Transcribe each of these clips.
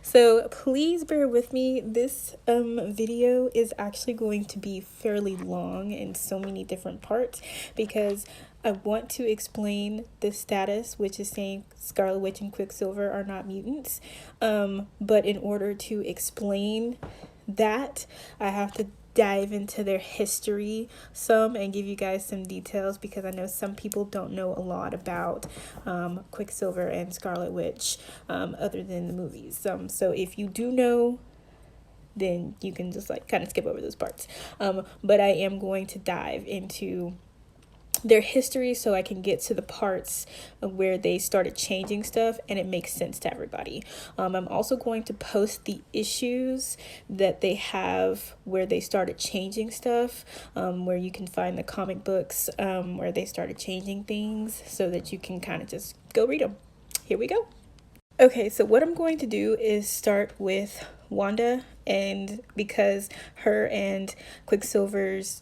So please bear with me. This video is actually going to be fairly long in so many different parts because I want to explain the status, which is saying Scarlet Witch and Quicksilver are not mutants. But in order to explain that, I have to dive into their history some and give you guys some details because I know some people don't know a lot about Quicksilver and Scarlet Witch other than the movies. So if you do know, then you can just like kind of skip over those parts. But I am going to dive into their history so I can get to the parts of where they started changing stuff and it makes sense to everybody. I'm also going to post the issues that they have where they started changing stuff, where you can find the comic books where they started changing things so that you can kind of just go read them. Here we go. Okay, so what I'm going to do is start with Wanda, and because her and Quicksilver's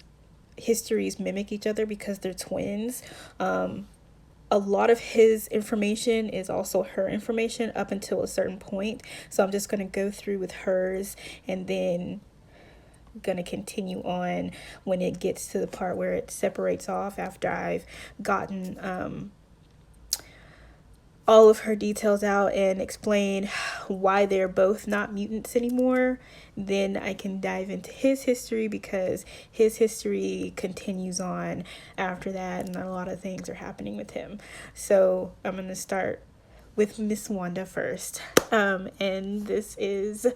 histories mimic each other because they're twins, a lot of his information is also her information up until a certain point. So I'm just going to go through with hers and then going to continue on when it gets to the part where it separates off after I've gotten all of her details out and explain why they're both not mutants anymore. Then I can dive into his history because his history continues on after that and a lot of things are happening with him. So I'm going to start with Miss Wanda first. And this is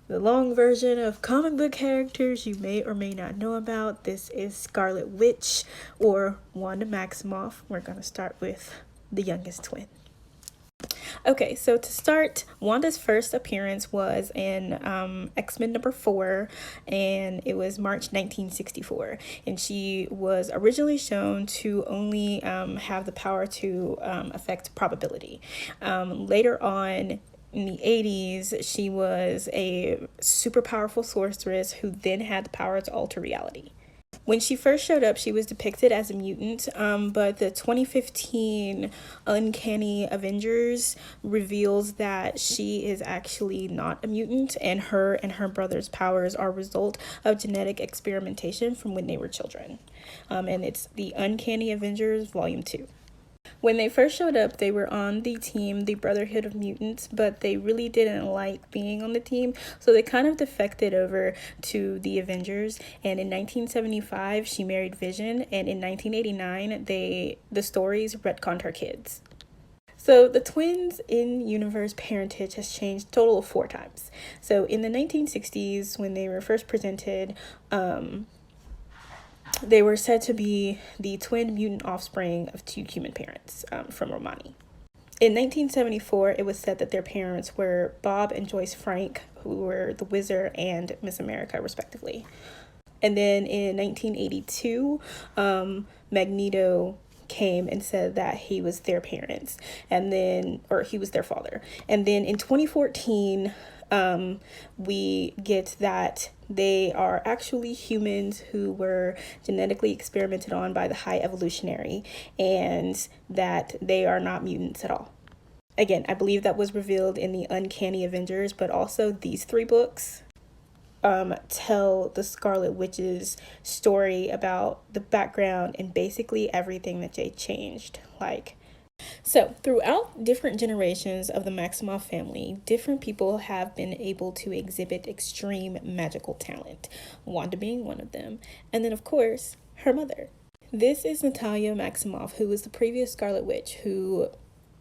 the long version of comic book characters you may or may not know about. This is Scarlet Witch or Wanda Maximoff. We're going to start with the youngest twin. Okay, so to start, Wanda's first appearance was in X-Men number 4, and it was March 1964. And she was originally shown to only have the power to affect probability. Later on, in the 80s, she was a super powerful sorceress who then had the power to alter reality. When she first showed up, she was depicted as a mutant, but the 2015 Uncanny Avengers reveals that she is actually not a mutant, and her brother's powers are a result of genetic experimentation from when they were children. And it's the Uncanny Avengers Volume 2. When they first showed up, they were on the team, the Brotherhood of Mutants, but they really didn't like being on the team, so they kind of defected over to the Avengers. And in 1975, she married Vision, and in 1989, the stories retconned her kids. So the twins in universe parentage has changed a total of 4 times. So in the 1960s, when they were first presented, they were said to be the twin mutant offspring of 2 human parents from Romani. In 1974, it was said that their parents were Bob and Joyce Frank, who were the Wizard and Miss America, respectively. And then in 1982, Magneto came and said that he was their parents, or he was their father. And then in 2014, we get that they are actually humans who were genetically experimented on by the High Evolutionary, and that they are not mutants at all. Again, I believe that was revealed in the Uncanny Avengers, but also these 3 books tell the Scarlet Witch's story about the background and basically everything that they changed. So throughout different generations of the Maximoff family, different people have been able to exhibit extreme magical talent, Wanda being one of them, and then of course her mother. This is Natalia Maximoff, who was the previous Scarlet Witch who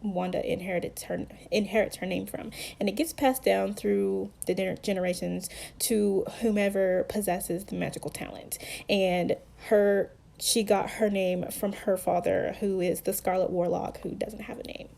Wanda inherits her name from, and it gets passed down through the generations to whomever possesses the magical talent. And she got her name from her father, who is the Scarlet Warlock, who doesn't have a name.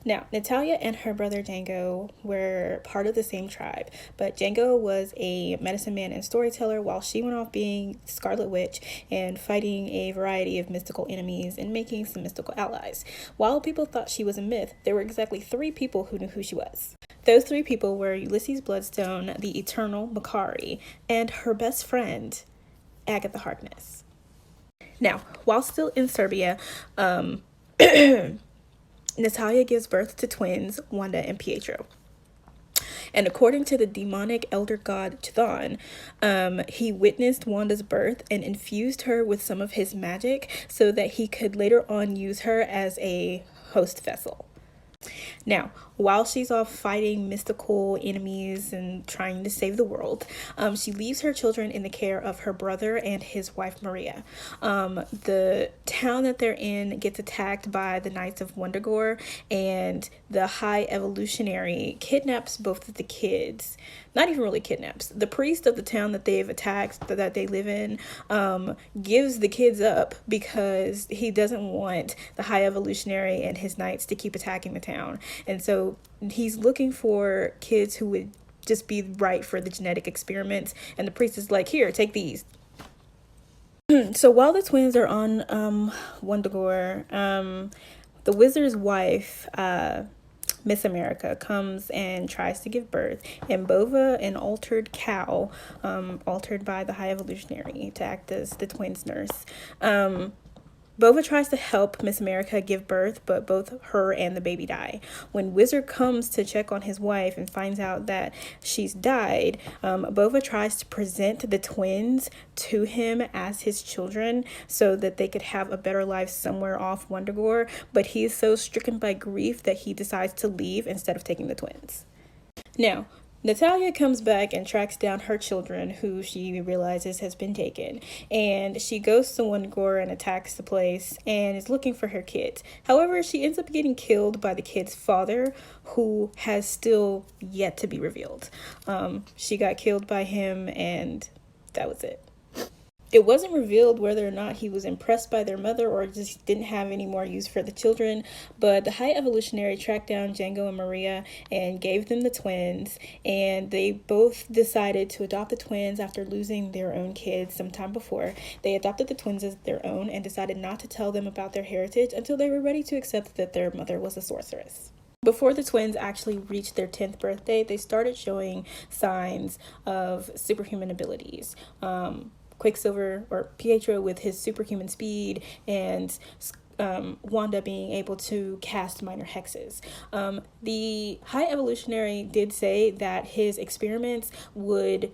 Now, Natalia and her brother Django were part of the same tribe, but Django was a medicine man and storyteller while she went off being Scarlet Witch and fighting a variety of mystical enemies and making some mystical allies. While people thought she was a myth, there were exactly 3 people who knew who she was. Those 3 people were Ulysses Bloodstone, the Eternal Makari, and her best friend, Agatha Harkness. Now, while still in Serbia, Natalia gives birth to twins, Wanda and Pietro. And according to the demonic elder god Chthon, he witnessed Wanda's birth and infused her with some of his magic so that he could later on use her as a host vessel. Now, while she's off fighting mystical enemies and trying to save the world, she leaves her children in the care of her brother and his wife Maria. The town that they're in gets attacked by the Knights of Wundagore, and the High Evolutionary kidnaps both of the kids. Not even really kidnaps. The priest of the town that they've attacked, that they live in, gives the kids up because he doesn't want the High Evolutionary and his knights to keep attacking the town. And so he's looking for kids who would just be right for the genetic experiments. And the priest is like, here, take these. So while the twins are on Wundagore, the wizard's wife, Miss America, comes and tries to give birth, and Bova, an altered cow, altered by the High Evolutionary to act as the twins' nurse, Bova tries to help Miss America give birth, but both her and the baby die. When Wizard comes to check on his wife and finds out that she's died, Bova tries to present the twins to him as his children so that they could have a better life somewhere off Wundagore, but he is so stricken by grief that he decides to leave instead of taking the twins. Now, Natalia comes back and tracks down her children, who she realizes has been taken, and she goes to Wundagore and attacks the place and is looking for her kids. However, she ends up getting killed by the kid's father, who has still yet to be revealed. She got killed by him, and that was it. It wasn't revealed whether or not he was impressed by their mother or just didn't have any more use for the children, but the High Evolutionary tracked down Django and Maria and gave them the twins, and they both decided to adopt the twins after losing their own kids sometime before. They adopted the twins as their own and decided not to tell them about their heritage until they were ready to accept that their mother was a sorceress. Before the twins actually reached their 10th birthday, they started showing signs of superhuman abilities. Quicksilver, or Pietro, with his superhuman speed, and Wanda being able to cast minor hexes. The High Evolutionary did say that his experiments would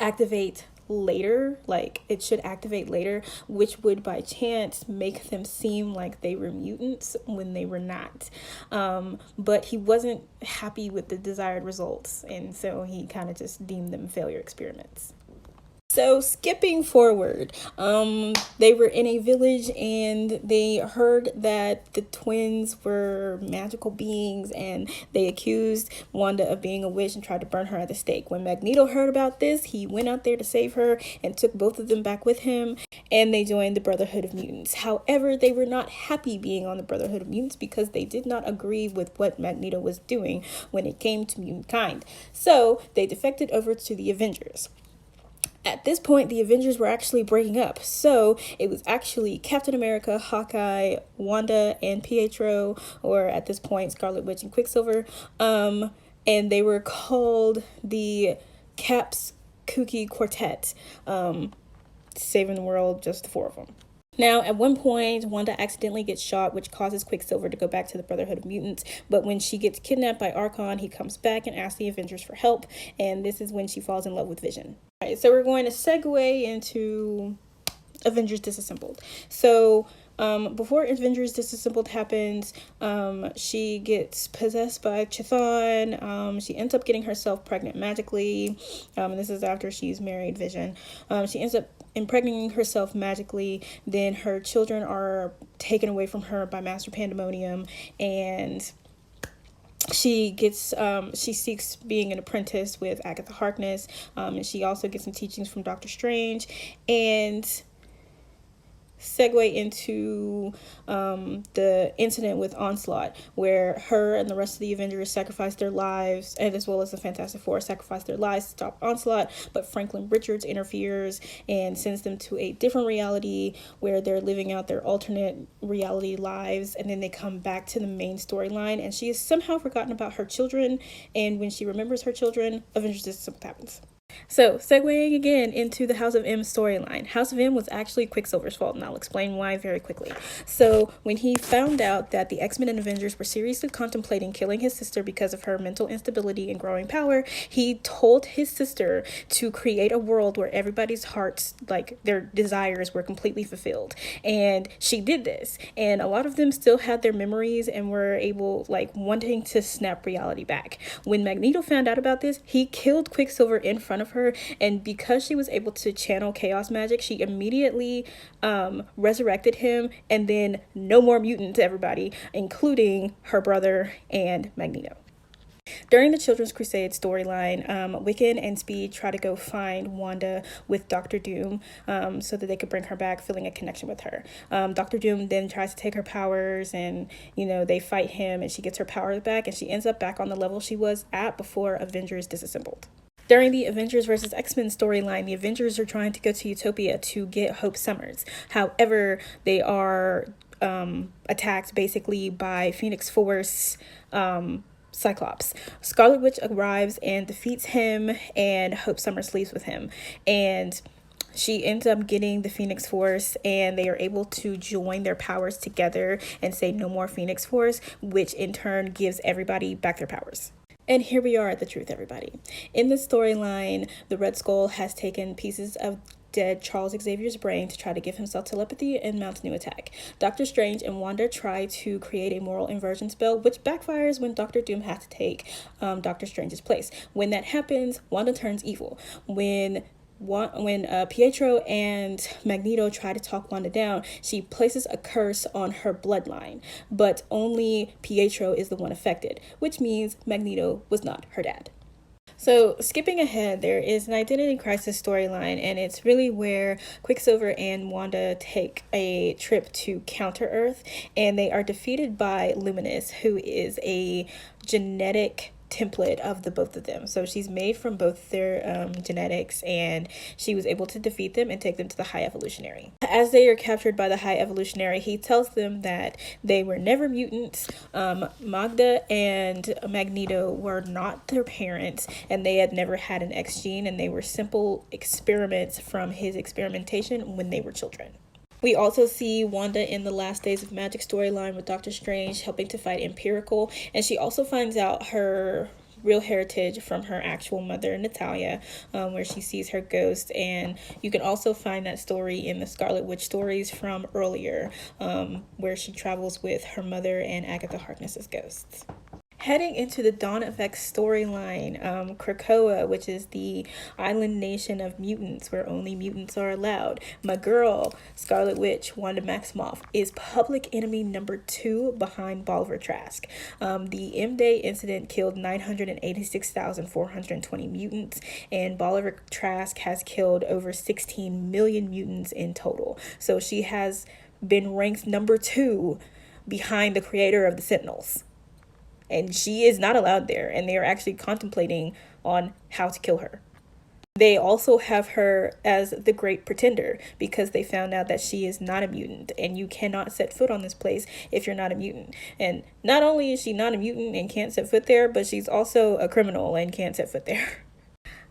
activate later, like it should activate later, which would by chance make them seem like they were mutants when they were not. But he wasn't happy with the desired results, and so he kind of just deemed them failure experiments. So skipping forward, they were in a village and they heard that the twins were magical beings, and they accused Wanda of being a witch and tried to burn her at the stake. When Magneto heard about this, he went out there to save her and took both of them back with him, and they joined the Brotherhood of Mutants. However, they were not happy being on the Brotherhood of Mutants because they did not agree with what Magneto was doing when it came to mutant kind. So they defected over to the Avengers. At this point, the Avengers were actually breaking up. So it was actually Captain America, Hawkeye, Wanda, and Pietro, or at this point, Scarlet Witch and Quicksilver. And they were called the Cap's Kooky Quartet, saving the world, just the four of them. Now, at one point, Wanda accidentally gets shot, which causes Quicksilver to go back to the Brotherhood of Mutants. But when she gets kidnapped by Archon, he comes back and asks the Avengers for help. And this is when she falls in love with Vision. All right, so we're going to segue into Avengers Disassembled. So before Avengers Disassembled happens, she gets possessed by Chthon. She ends up getting herself pregnant magically. And this is after she's married Vision. She ends up impregnating herself magically. Then her children are taken away from her by Master Pandemonium, and she seeks being an apprentice with Agatha Harkness, and she also gets some teachings from Doctor Strange. And segue into the incident with Onslaught, where her and the rest of the Avengers sacrificed their lives, and as well as the Fantastic Four sacrificed their lives to stop Onslaught, but Franklin Richards interferes and sends them to a different reality where they're living out their alternate reality lives, and then they come back to the main storyline, and she has somehow forgotten about her children, and when she remembers her children, Avengers Disassembled happens. So, segueing again into the House of M storyline. House of M was actually Quicksilver's fault, and I'll explain why very quickly. So, when he found out that the X-Men and Avengers were seriously contemplating killing his sister because of her mental instability and growing power, he told his sister to create a world where everybody's hearts, like their desires, were completely fulfilled. And she did this. And a lot of them still had their memories and were able, like, wanting to snap reality back. When Magneto found out about this, he killed Quicksilver in front of her, and because she was able to channel chaos magic, she immediately resurrected him, and then no more mutants, everybody, including her brother and Magneto. During the Children's Crusade storyline, Wiccan and Speed try to go find Wanda with Doctor Doom so that they could bring her back, feeling a connection with her. Doctor Doom then tries to take her powers, and, you know, they fight him, and she gets her powers back, and she ends up back on the level she was at before Avengers Disassembled. During the Avengers vs. X-Men storyline, the Avengers are trying to go to Utopia to get Hope Summers. However, they are attacked basically by Phoenix Force, Cyclops. Scarlet Witch arrives and defeats him, and Hope Summers leaves with him. And she ends up getting the Phoenix Force, and they are able to join their powers together and say no more Phoenix Force, which in turn gives everybody back their powers. And here we are at the truth, everybody. In this storyline, the Red Skull has taken pieces of dead Charles Xavier's brain to try to give himself telepathy and mount a new attack. Doctor Strange and Wanda try to create a moral inversion spell, which backfires when Doctor Doom has to take Doctor Strange's place. When that happens, Wanda turns evil. When Pietro and Magneto try to talk Wanda down, she places a curse on her bloodline, but only Pietro is the one affected, which means Magneto was not her dad. So, skipping ahead, there is an identity crisis storyline, and it's really where Quicksilver and Wanda take a trip to Counter-Earth, and they are defeated by Luminous, who is a genetic template of the both of them. So she's made from both their genetics, and she was able to defeat them and take them to the High Evolutionary. As they are captured by the High Evolutionary, he tells them that they were never mutants. Magda and Magneto were not their parents, and they had never had an X gene, and they were simple experiments from his experimentation when they were children. We also see Wanda in the Last Days of Magic storyline with Doctor Strange helping to fight Empirical, and she also finds out her real heritage from her actual mother, Natalia, where she sees her ghost. And you can also find that story in the Scarlet Witch stories from earlier, where she travels with her mother and Agatha Harkness's ghosts. Heading into the Dawn of X storyline, Krakoa, which is the island nation of mutants where only mutants are allowed. My girl, Scarlet Witch, Wanda Maximoff, is public enemy number 2 behind Bolivar Trask. The M-Day incident killed 986,420 mutants, and Bolivar Trask has killed over 16 million mutants in total. So she has been ranked number 2 behind the creator of the Sentinels. And she is not allowed there, and they are actually contemplating on how to kill her. They also have her as the Great Pretender because they found out that she is not a mutant, and you cannot set foot on this place if you're not a mutant. And not only is she not a mutant and can't set foot there, but she's also a criminal and can't set foot there.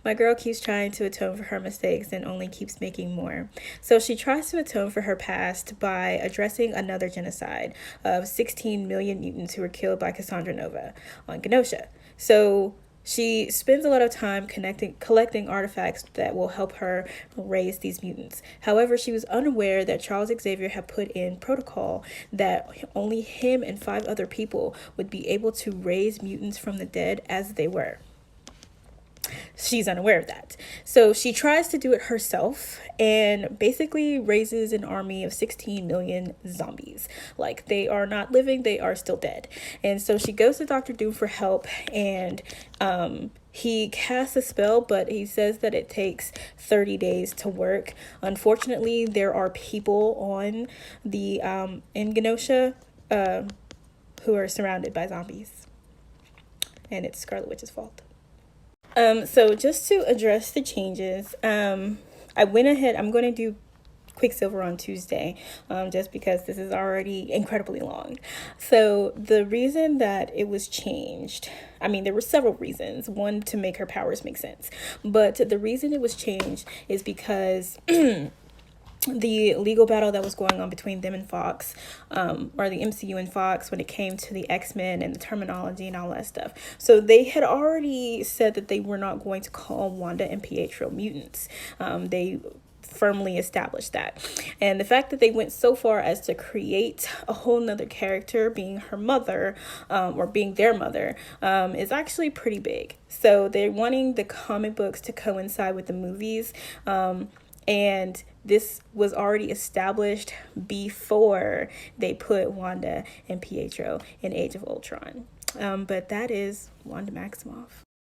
My girl keeps trying to atone for her mistakes and only keeps making more. So she tries to atone for her past by addressing another genocide of 16 million mutants who were killed by Cassandra Nova on Genosha. So she spends a lot of time collecting artifacts that will help her raise these mutants. However, she was unaware that Charles Xavier had put in protocol that only him and 5 other people would be able to raise mutants from the dead as they were. She's unaware of that. So she tries to do it herself and basically raises an army of 16 million zombies. Like, they are not living, they are still dead. And so she goes to Dr. Doom for help, and he casts a spell, but he says that it takes 30 days to work. Unfortunately, there are people on the in Genosha who are surrounded by zombies. And it's Scarlet Witch's fault. So just to address the changes, I went ahead, I'm going to do Quicksilver on Tuesday, just because this is already incredibly long. So the reason that it was changed, I mean, there were several reasons. One, to make her powers make sense. But the reason it was changed is because the legal battle that was going on between them and Fox, or the MCU and Fox, when it came to the X-Men and the terminology and all that stuff. So they had already said that they were not going to call Wanda and Pietro mutants. They firmly established that. And the fact that they went so far as to create a whole nother character being her mother, or being their mother, is actually pretty big. So they're wanting the comic books to coincide with the movies, and this was already established before they put Wanda and Pietro in Age of Ultron. But that is Wanda Maximoff.